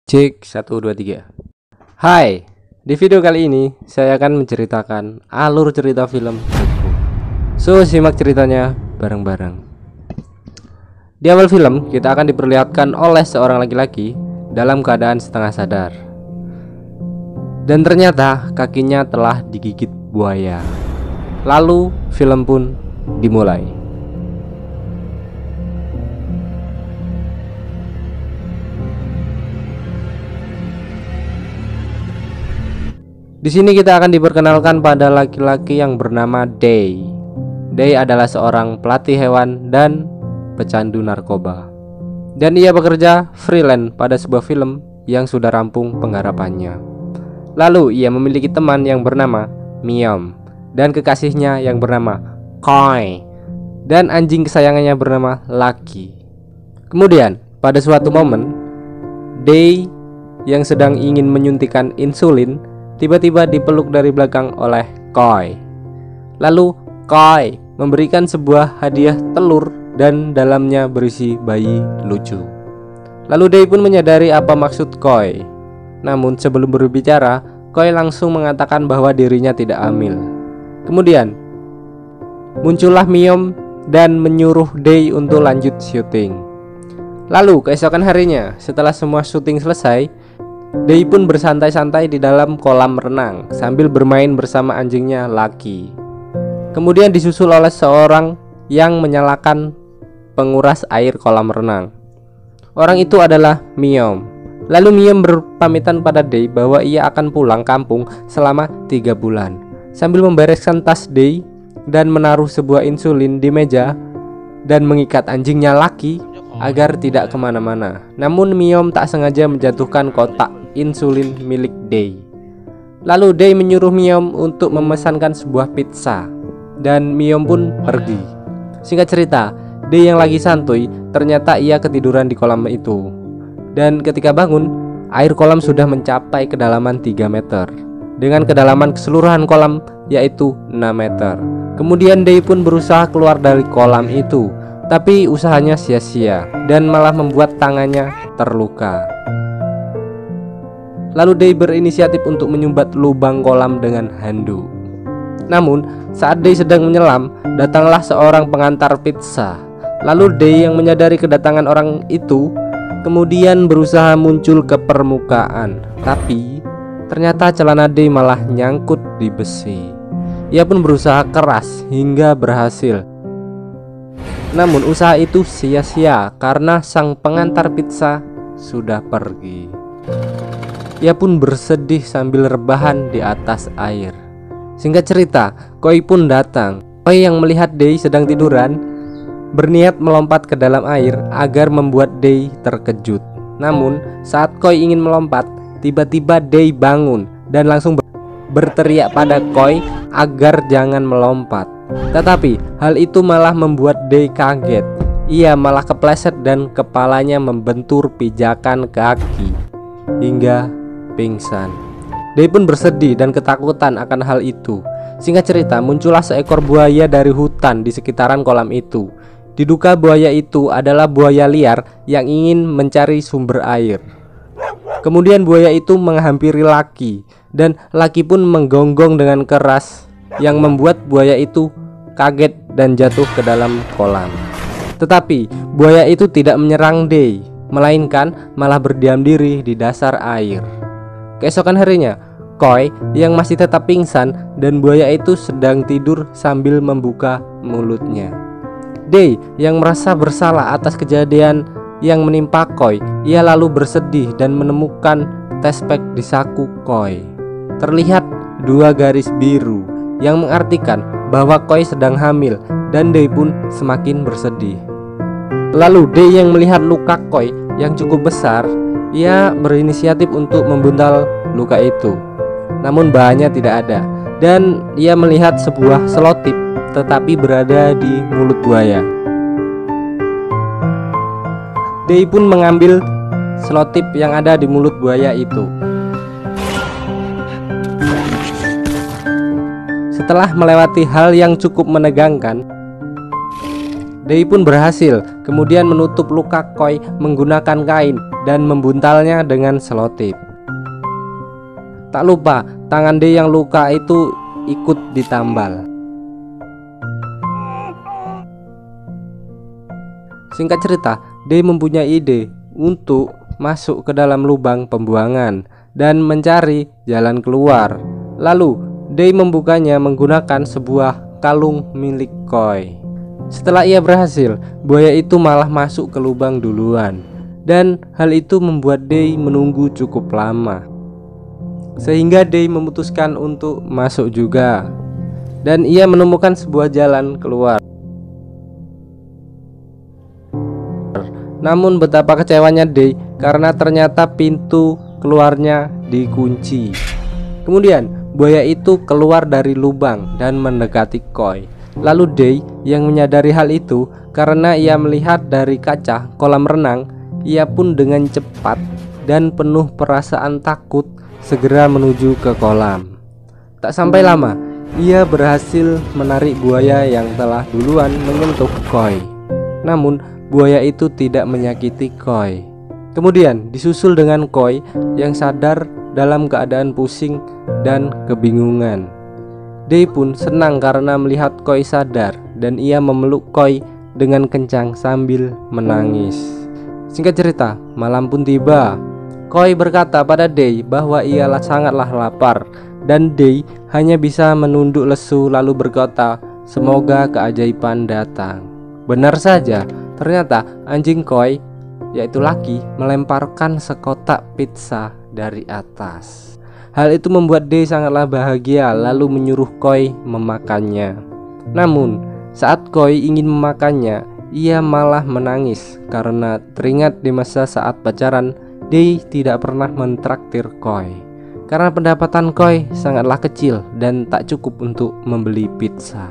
Cek 1 2 3. Hai, di video kali ini saya akan menceritakan alur cerita film Deadpool. So, simak ceritanya bareng-bareng. Di awal film, kita akan diperlihatkan oleh seorang laki-laki dalam keadaan setengah sadar. Dan ternyata kakinya telah digigit buaya. Lalu, film pun dimulai. Di sini kita akan diperkenalkan pada laki-laki yang bernama Day. Day adalah seorang pelatih hewan dan pecandu narkoba. Dan ia bekerja freelance pada sebuah film yang sudah rampung penggarapannya. Lalu ia memiliki teman yang bernama Miom dan kekasihnya yang bernama Koi dan anjing kesayangannya bernama Lucky. Kemudian pada suatu momen, Day yang sedang ingin menyuntikkan insulin tiba-tiba dipeluk dari belakang oleh Koi. Lalu Koi memberikan sebuah hadiah telur dan dalamnya berisi bayi lucu. Lalu Day pun menyadari apa maksud Koi. Namun sebelum berbicara, Koi langsung mengatakan bahwa dirinya tidak hamil. Kemudian muncullah Miom dan menyuruh Day untuk lanjut syuting. Lalu keesokan harinya, setelah semua syuting selesai, Day pun bersantai-santai di dalam kolam renang sambil bermain bersama anjingnya Lucky. Kemudian disusul oleh seorang yang menyalakan penguras air kolam renang. Orang itu adalah Miom. Lalu Miom berpamitan pada Day bahwa ia akan pulang kampung selama 3 bulan, sambil membereskan tas Day dan menaruh sebuah insulin di meja dan mengikat anjingnya Lucky agar tidak kemana-mana. Namun Miom tak sengaja menjatuhkan kotak insulin milik Day. Lalu Day menyuruh Miom untuk memesankan sebuah pizza dan Miom pun pergi. Singkat cerita, Day yang lagi santuy ternyata ia ketiduran di kolam itu. Dan ketika bangun, air kolam sudah mencapai kedalaman 3 meter dengan kedalaman keseluruhan kolam yaitu 6 meter. Kemudian Day pun berusaha keluar dari kolam itu, tapi usahanya sia-sia dan malah membuat tangannya terluka. Lalu Day berinisiatif untuk menyumbat lubang kolam dengan handuk. Namun saat Day sedang menyelam, datanglah seorang pengantar pizza. Lalu Day yang menyadari kedatangan orang itu kemudian berusaha muncul ke permukaan. Tapi ternyata celana Day malah nyangkut di besi. Ia pun berusaha keras hingga berhasil. Namun usaha itu sia-sia karena sang pengantar pizza sudah pergi. Ia pun bersedih sambil rebahan di atas air. Singkat cerita, Koi pun datang. Koi yang melihat Day sedang tiduran berniat melompat ke dalam air agar membuat Day terkejut. Namun saat Koi ingin melompat, tiba-tiba Day bangun dan langsung berteriak pada Koi agar jangan melompat. Tetapi hal itu malah membuat Day kaget. Ia malah kepleset dan kepalanya membentur pijakan kaki hingga pingsan. Day pun bersedih dan ketakutan akan hal itu. Singkat cerita, muncullah seekor buaya dari hutan di sekitaran kolam itu. Diduga buaya itu adalah buaya liar yang ingin mencari sumber air. Kemudian buaya itu menghampiri Lucky dan Lucky pun menggonggong dengan keras yang membuat buaya itu kaget dan jatuh ke dalam kolam. Tetapi buaya itu tidak menyerang Day, melainkan malah berdiam diri di dasar air. Keesokan harinya, Koi yang masih tetap pingsan dan buaya itu sedang tidur sambil membuka mulutnya. Day yang merasa bersalah atas kejadian yang menimpa Koi, ia lalu bersedih dan menemukan tespek di saku Koi. Terlihat 2 garis biru yang mengartikan bahwa Koi sedang hamil dan Day pun semakin bersedih. Lalu Day yang melihat luka Koi yang cukup besar, ia berinisiatif untuk membuntal luka itu. Namun bahannya tidak ada dan ia melihat sebuah selotip tetapi berada di mulut buaya. Day pun mengambil selotip yang ada di mulut buaya itu. Setelah melewati hal yang cukup menegangkan, Day pun berhasil kemudian menutup luka Koi menggunakan kain dan membuntalnya dengan selotip. Tak lupa, tangan Day yang luka itu ikut ditambal. Singkat cerita, Day mempunyai ide untuk masuk ke dalam lubang pembuangan dan mencari jalan keluar. Lalu Day membukanya menggunakan sebuah kalung milik Koi. Setelah ia berhasil, buaya itu malah masuk ke lubang duluan, dan hal itu membuat Day menunggu cukup lama. Sehingga Day memutuskan untuk masuk juga, dan ia menemukan sebuah jalan keluar. Namun betapa kecewanya Day karena ternyata pintu keluarnya dikunci. Kemudian buaya itu keluar dari lubang dan mendekati Koi. Lalu Day yang menyadari hal itu karena ia melihat dari kaca kolam renang, ia pun dengan cepat dan penuh perasaan takut segera menuju ke kolam. Tak sampai lama, ia berhasil menarik buaya yang telah duluan menyentuh Koi. Namun buaya itu tidak menyakiti Koi. Kemudian disusul dengan Koi yang sadar dalam keadaan pusing dan kebingungan. Day pun senang karena melihat Koi sadar, dan ia memeluk Koi dengan kencang sambil menangis. Singkat cerita, malam pun tiba. Koi berkata pada Day bahwa ia sangatlah lapar, dan Day hanya bisa menunduk lesu lalu berkata, "Semoga keajaiban datang." Benar saja. Ternyata anjing Koi, yaitu Lucky, melemparkan sekotak pizza dari atas. Hal itu membuat Day sangatlah bahagia lalu menyuruh Koi memakannya. Namun saat Koi ingin memakannya, ia malah menangis karena teringat di masa saat pacaran Day tidak pernah mentraktir Koi karena pendapatan Koi sangatlah kecil dan tak cukup untuk membeli pizza.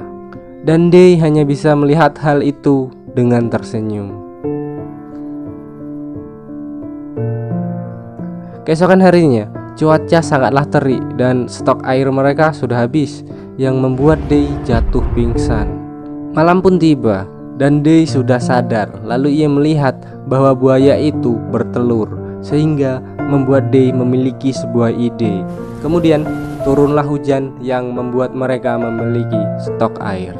Dan Day hanya bisa melihat hal itu dengan tersenyum. Keesokan harinya, cuaca sangatlah terik dan stok air mereka sudah habis, yang membuat Day jatuh pingsan. Malam pun tiba dan Day sudah sadar. Lalu ia melihat bahwa buaya itu bertelur, sehingga membuat Day memiliki sebuah ide. Kemudian turunlah hujan yang membuat mereka memiliki stok air.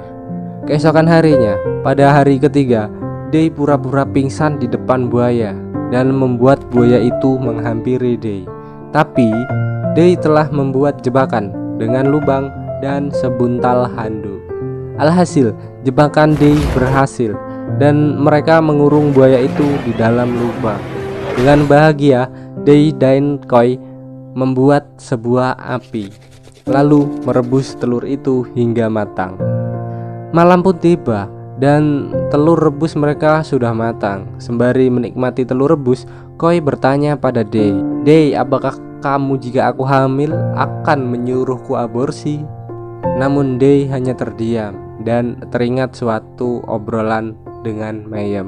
Keesokan harinya, pada hari ketiga, Day pura-pura pingsan di depan buaya dan membuat buaya itu menghampiri Day. Tapi Day telah membuat jebakan dengan lubang dan sebuntal handuk. Alhasil, jebakan Day berhasil dan mereka mengurung buaya itu di dalam lubang. Dengan bahagia, Day dan Koi membuat sebuah api, lalu merebus telur itu hingga matang. Malam pun tiba dan telur rebus mereka sudah matang. Sembari menikmati telur rebus, Koi bertanya pada Day, "Day, apakah kamu jika aku hamil akan menyuruhku aborsi?" Namun Day hanya terdiam dan teringat suatu obrolan dengan Mayem.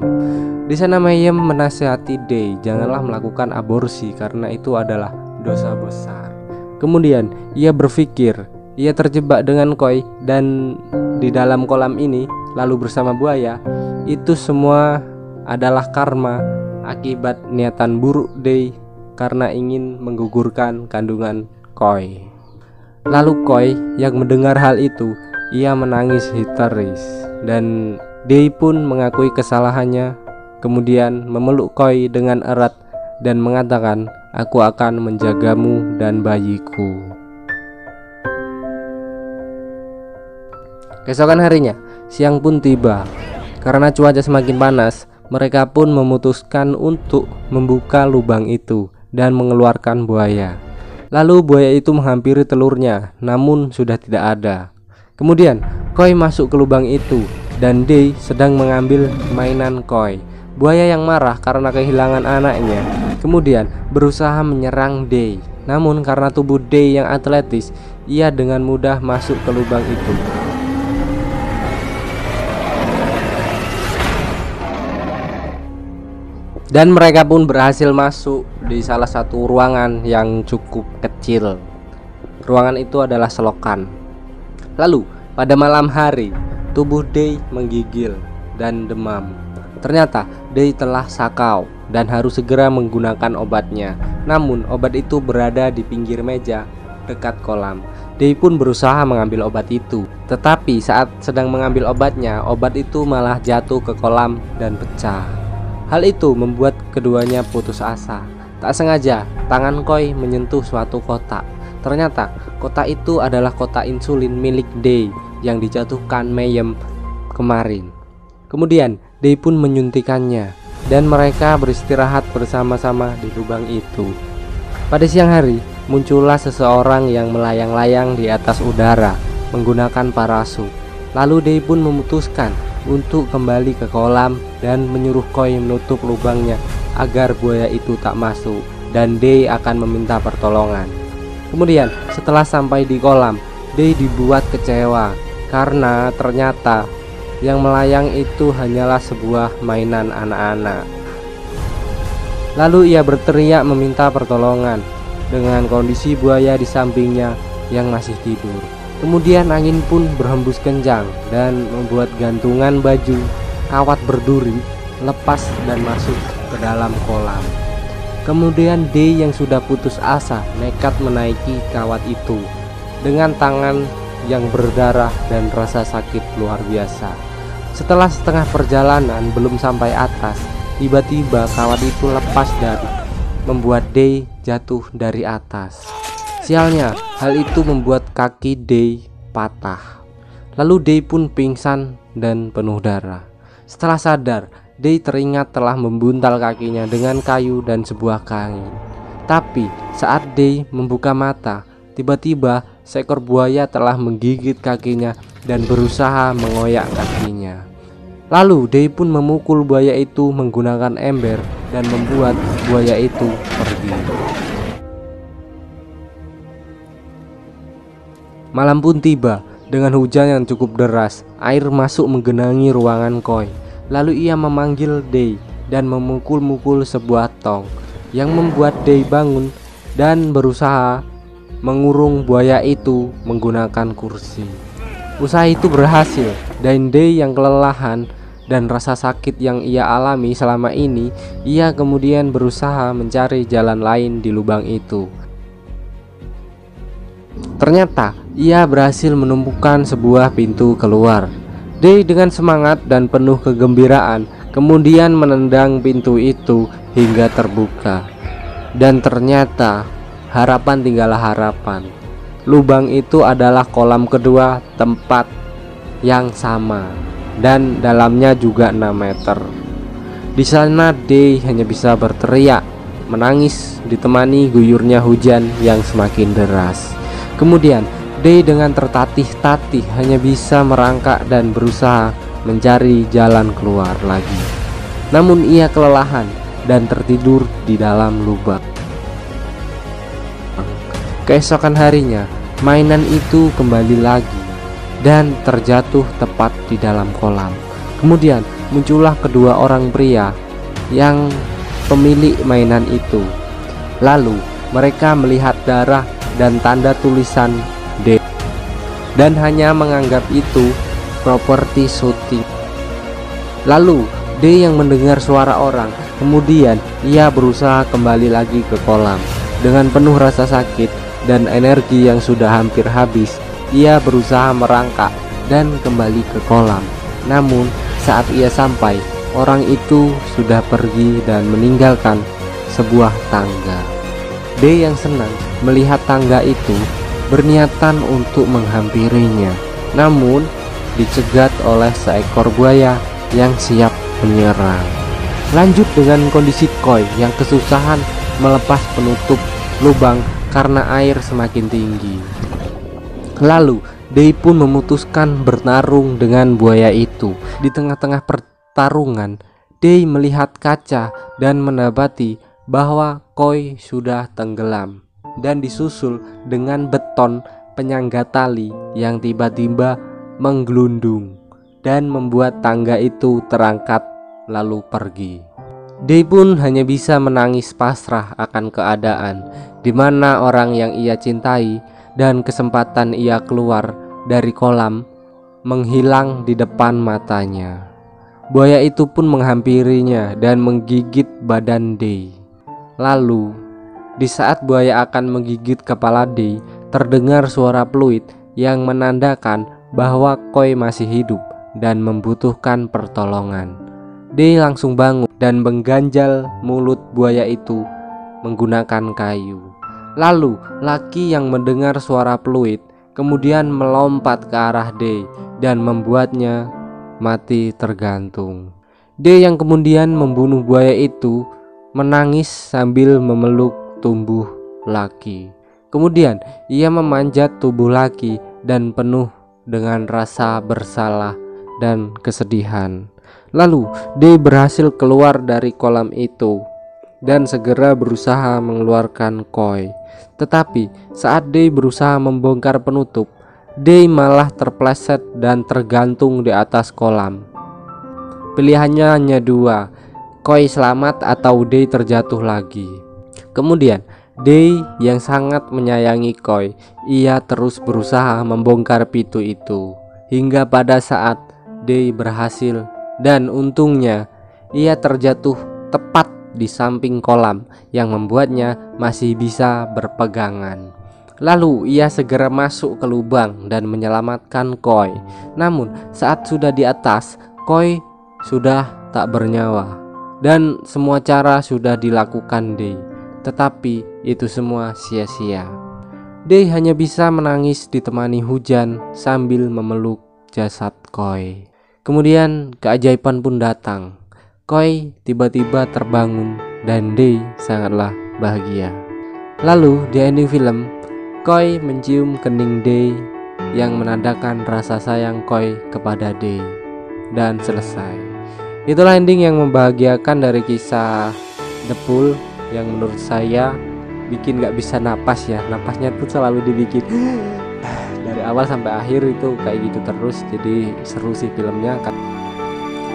Di sana Mayem menasihati Day, janganlah melakukan aborsi karena itu adalah dosa besar. Kemudian ia berpikir ia terjebak dengan Koi dan di dalam kolam ini lalu bersama buaya. Itu semua adalah karma akibat niatan buruk Day karena ingin menggugurkan kandungan Koi. Lalu Koi yang mendengar hal itu, ia menangis histeris dan Day pun mengakui kesalahannya. Kemudian memeluk Koi dengan erat dan mengatakan, "Aku akan menjagamu dan bayiku." Keesokan harinya, siang pun tiba. Karena cuaca semakin panas, mereka pun memutuskan untuk membuka lubang itu dan mengeluarkan buaya. Lalu buaya itu menghampiri telurnya, namun sudah tidak ada. Kemudian Koi masuk ke lubang itu dan Day sedang mengambil mainan Koi. Buaya yang marah karena kehilangan anaknya kemudian berusaha menyerang Day. Namun karena tubuh Day yang atletis, ia dengan mudah masuk ke lubang itu. Dan mereka pun berhasil masuk di salah satu ruangan yang cukup kecil. Ruangan itu adalah selokan. Lalu pada malam hari, tubuh Day menggigil dan demam. Ternyata Day telah sakau dan harus segera menggunakan obatnya. Namun obat itu berada di pinggir meja dekat kolam. Day pun berusaha mengambil obat itu, tetapi saat sedang mengambil obatnya, obat itu malah jatuh ke kolam dan pecah. Hal itu membuat keduanya putus asa. Tak sengaja tangan Koi menyentuh suatu kotak. Ternyata kotak itu adalah kotak insulin milik Day yang dijatuhkan Mayhem kemarin. Kemudian Day pun menyuntikannya dan mereka beristirahat bersama-sama di lubang itu. Pada siang hari, muncullah seseorang yang melayang-layang di atas udara menggunakan parasut. Lalu Day pun memutuskan untuk kembali ke kolam dan menyuruh Koi menutup lubangnya agar buaya itu tak masuk, dan Day akan meminta pertolongan. Kemudian setelah sampai di kolam, Day dibuat kecewa karena ternyata yang melayang itu hanyalah sebuah mainan anak-anak. Lalu ia berteriak meminta pertolongan dengan kondisi buaya di sampingnya yang masih tidur. Kemudian angin pun berhembus kencang dan membuat gantungan baju kawat berduri lepas dan masuk ke dalam kolam. Kemudian Day yang sudah putus asa nekat menaiki kawat itu dengan tangan yang berdarah dan rasa sakit luar biasa. Setelah setengah perjalanan belum sampai atas, tiba-tiba kawat itu lepas dan membuat Day jatuh dari atas. Sialnya, hal itu membuat kaki Day patah. Lalu Day pun pingsan dan penuh darah. Setelah sadar, Day teringat telah membuntal kakinya dengan kayu dan sebuah kain. Tapi saat Day membuka mata, tiba-tiba seekor buaya telah menggigit kakinya dan berusaha mengoyak kakinya. Lalu Day pun memukul buaya itu menggunakan ember dan membuat buaya itu pergi. Malam pun tiba dengan hujan yang cukup deras. Air masuk menggenangi ruangan Koi. Lalu ia memanggil Day dan memukul-mukul sebuah tong yang membuat Day bangun dan berusaha mengurung buaya itu menggunakan kursi. Usaha itu berhasil dan Day yang kelelahan dan rasa sakit yang ia alami selama ini, ia kemudian berusaha mencari jalan lain di lubang itu. Ternyata ia berhasil menemukan sebuah pintu keluar. Day dengan semangat dan penuh kegembiraan kemudian menendang pintu itu hingga terbuka. Dan ternyata harapan tinggallah harapan. Lubang itu adalah kolam kedua tempat yang sama dan dalamnya juga 6 meter. Di sana Day hanya bisa berteriak, menangis ditemani guyurnya hujan yang semakin deras. Kemudian Day dengan tertatih-tatih hanya bisa merangkak dan berusaha mencari jalan keluar lagi. Namun ia kelelahan dan tertidur di dalam lubang. Keesokan harinya, mainan itu kembali lagi dan terjatuh tepat di dalam kolam. Kemudian muncullah kedua orang pria yang pemilik mainan itu. Lalu mereka melihat darah dan tanda tulisan D dan hanya menganggap itu properti syuting. Lalu D yang mendengar suara orang, kemudian ia berusaha kembali lagi ke kolam. Dengan penuh rasa sakit dan energi yang sudah hampir habis, ia berusaha merangkak dan kembali ke kolam. Namun saat ia sampai, orang itu sudah pergi dan meninggalkan sebuah tangga. D yang senang melihat tangga itu berniatan untuk menghampirinya, namun dicegat oleh seekor buaya yang siap menyerang. Lanjut dengan kondisi Koi yang kesusahan melepas penutup lubang karena air semakin tinggi. Lalu Day pun memutuskan bertarung dengan buaya itu. Di tengah-tengah pertarungan, Day melihat kaca dan mendapati bahwa Koi sudah tenggelam dan disusul dengan beton penyangga tali yang tiba-tiba menggelundung dan membuat tangga itu terangkat lalu pergi. Day pun hanya bisa menangis pasrah akan keadaan di mana orang yang ia cintai dan kesempatan ia keluar dari kolam menghilang di depan matanya. buaya itu pun menghampirinya dan menggigit badan Day. Lalu, di saat buaya akan menggigit kepala Day, terdengar suara peluit yang menandakan bahwa Koi masih hidup dan membutuhkan pertolongan. Day langsung bangun dan mengganjal mulut buaya itu menggunakan kayu. Lalu, laki yang mendengar suara peluit kemudian melompat ke arah Day dan membuatnya mati tergantung. Day yang kemudian membunuh buaya itu menangis sambil memeluk tubuh laki. Kemudian ia memanjat tubuh laki dan penuh dengan rasa bersalah dan kesedihan. Lalu Day berhasil keluar dari kolam itu dan segera berusaha mengeluarkan Koi. Tetapi saat Day berusaha membongkar penutup, Day malah terpleset dan tergantung di atas kolam. Pilihannya hanya dua, Koi selamat atau Day terjatuh lagi. Kemudian Day yang sangat menyayangi Koi, ia terus berusaha membongkar pintu itu hingga pada saat Day berhasil, dan untungnya ia terjatuh tepat di samping kolam yang membuatnya masih bisa berpegangan. Lalu ia segera masuk ke lubang dan menyelamatkan Koi. Namun saat sudah di atas, Koi sudah tak bernyawa dan semua cara sudah dilakukan Day, tetapi itu semua sia-sia. Day hanya bisa menangis ditemani hujan sambil memeluk jasad Koi. Kemudian keajaiban pun datang. Koi tiba-tiba terbangun dan Day sangatlah bahagia. Lalu di ending film, Koi mencium kening Day yang menandakan rasa sayang Koi kepada Day, dan selesai. Itulah ending yang membahagiakan dari kisah The Pool yang menurut saya bikin gak bisa napas ya. Napasnya tuh selalu dibikin dari awal sampai akhir itu kayak gitu terus. Jadi seru sih filmnya.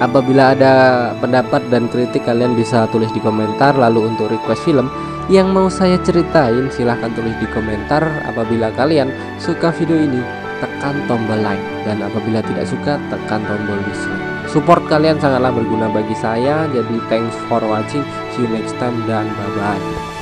Apabila ada pendapat dan kritik, kalian bisa tulis di komentar. Lalu untuk request film yang mau saya ceritain, silahkan tulis di komentar. Apabila kalian suka video ini, tekan tombol like, dan apabila tidak suka, tekan tombol dislike. Support kalian sangatlah berguna bagi saya. Jadi thanks for watching, see you next time, dan bye bye.